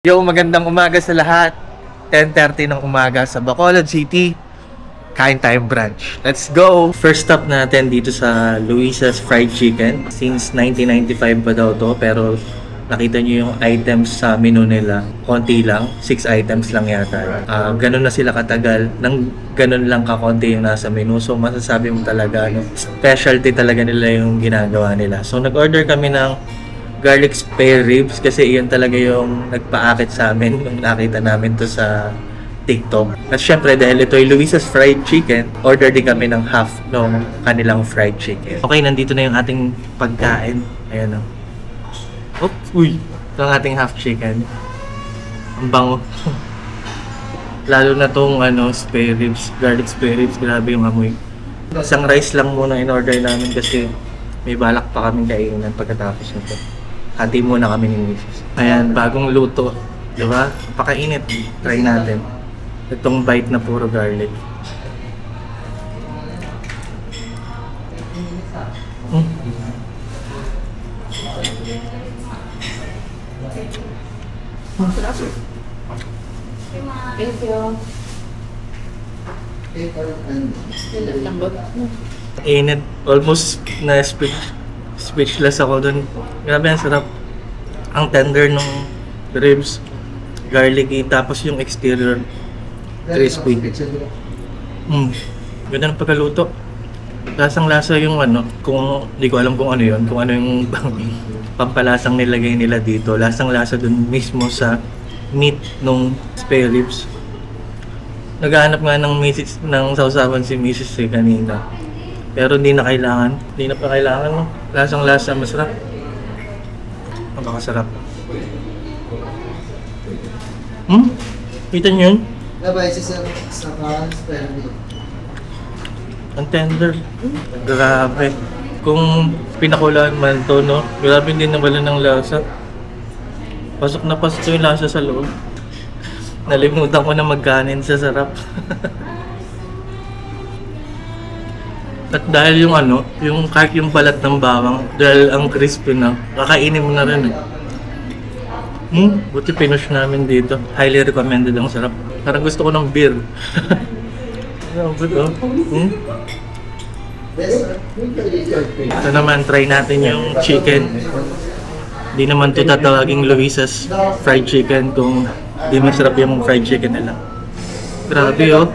Yo, magandang umaga sa lahat. 10:30 ng umaga sa Bacolod City. Kain tayong brunch. Let's go! First stop natin dito sa Luisa's Fried Chicken. Since 1995 pa daw to, pero nakita nyo yung items sa menu nila. Konti lang, 6 items lang yata. Ganun na sila katagal. Nang ganun lang kakonti yung nasa menu. So masasabi mo talaga, specialty talaga nila yung ginagawa nila. So nag-order kami ng garlic spare ribs kasi iyon talaga yung nagpaakit sa amin nung nakita namin to sa TikTok. At syempre dahil ito ay Luisa's Fried Chicken, order din kami ng half ng kanilang fried chicken. Okay, nandito na yung ating pagkain. Ayan o. Uy! Ito ang ating half chicken. Ang bango. Lalo na tong spare ribs, garlic spare ribs. Grabe yung amoy. Isang rice lang muna in-order namin kasi may balak pa kaming kainan pagkatapos nito. Hati muna kami ni Mrs. Ayan, bagong luto. Diba? Pakainit. Try natin. Itong bite na puro garlic. Thank you. Init. Almost na speechless ako dun. Grabe, ang sarap. Ang tender ng ribs, garlicky, tapos yung exterior crispy. Ganda ng pagkaluto. Lasang-lasa yung kung hindi ko alam kung ano yun, kung ano yung pampalasang nilagay nila dito. Lasang-lasa dun mismo sa meat nung spare ribs. Naghahanap nga ng sausawan si Mrs. kanina. Pero hindi na kailangan. Hindi na pa kailangan, no? Lasang-lasa, masarap. Napakasarap. Kita nyo yun? Ang tender. Grabe. Kung pinakulaan man to, no? Grabe din nawala ng lasa. Pasok na pasok yung lasa sa loob. Nalimutan ko na magkanin sa sarap. At dahil yung kahit yung balat ng bawang, dahil ang crispy na, kakainin mo na rin. Buti pinush namin dito. Highly recommended, ang sarap. Parang gusto ko ng beer. Ito naman, try natin yung chicken. Di naman ito tatawaging Luisa's Fried Chicken kung di masarap yung fried chicken nila. Grabe oh.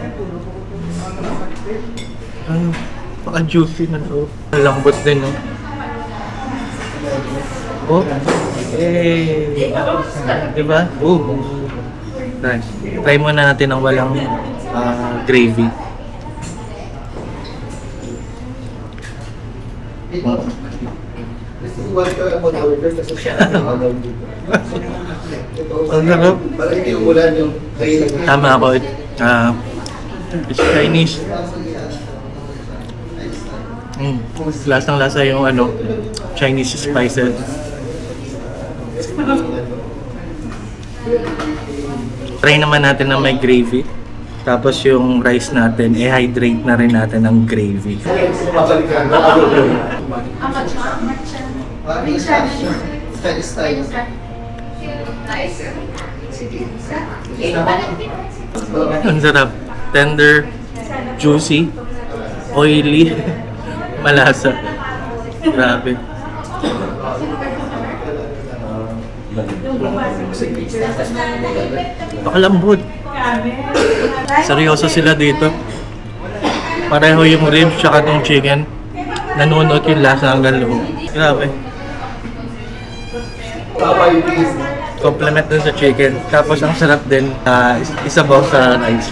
Paka-juicy na to. Ang lambot din, no? Oh. Eh. Diba? Nice. Try muna natin ang walang gravy. Ang sarap. Tama ako. It's Chinese. Lasang-lasa yung Chinese spices. Try naman natin na may gravy. Tapos yung rice natin, i-hydrate na rin natin ng gravy. Ang sarap. Tender, juicy, oily. Malasa. Grabe. Pakalambot. Seryoso sila dito. Pareho yung ribs tsaka ng chicken. Nanunot yung lasa hanggang loob. Grabe. Complement dun sa chicken. Tapos ang sarap din isabaw sa rice.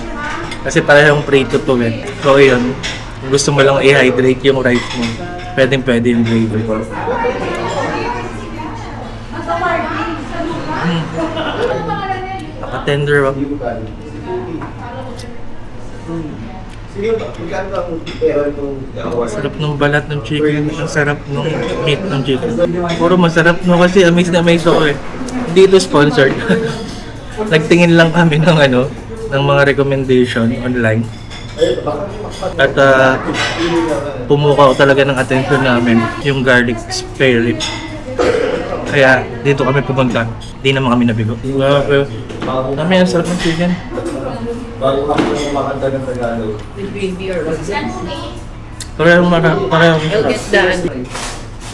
Kasi parehong prito to eh. So yun. Kung gusto mo lang i-hydrate yung rice mo, pwede yung gravy. Naka-tender oh. Sarap ng balat ng chicken. Ang sarap ng meat ng chicken. Puro masarap no kasi amaze na amaze ako eh. Hindi ito sponsored. Nagtingin lang kami ng ng mga recommendation online. At pumukaw talaga ng attention namin yung garlic spare rib. Kaya dito kami pumunta. Di naman kami nabigo. Grabe. Dami ang sarap ng chicken. Bago ako makanta ng Tagalog. With green beer. Parehong I'll get that.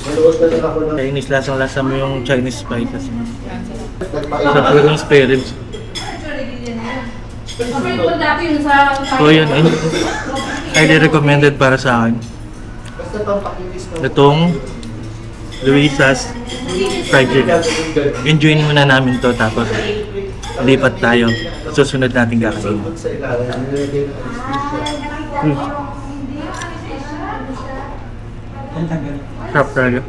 Maluwas na lang ako ng Chinese, lasang-lasa mo yung Chinese spices. Sa talagang spare ribs. So yun, highly recommended para sa akin. basta pampakilis ng Itong Luisa's Fried Chicken. Enjoyin muna namin to tapos lipat tayo. Susunod natin kakainin. sa ilalim. Nilagay ng anesthesia. Sarap talaga.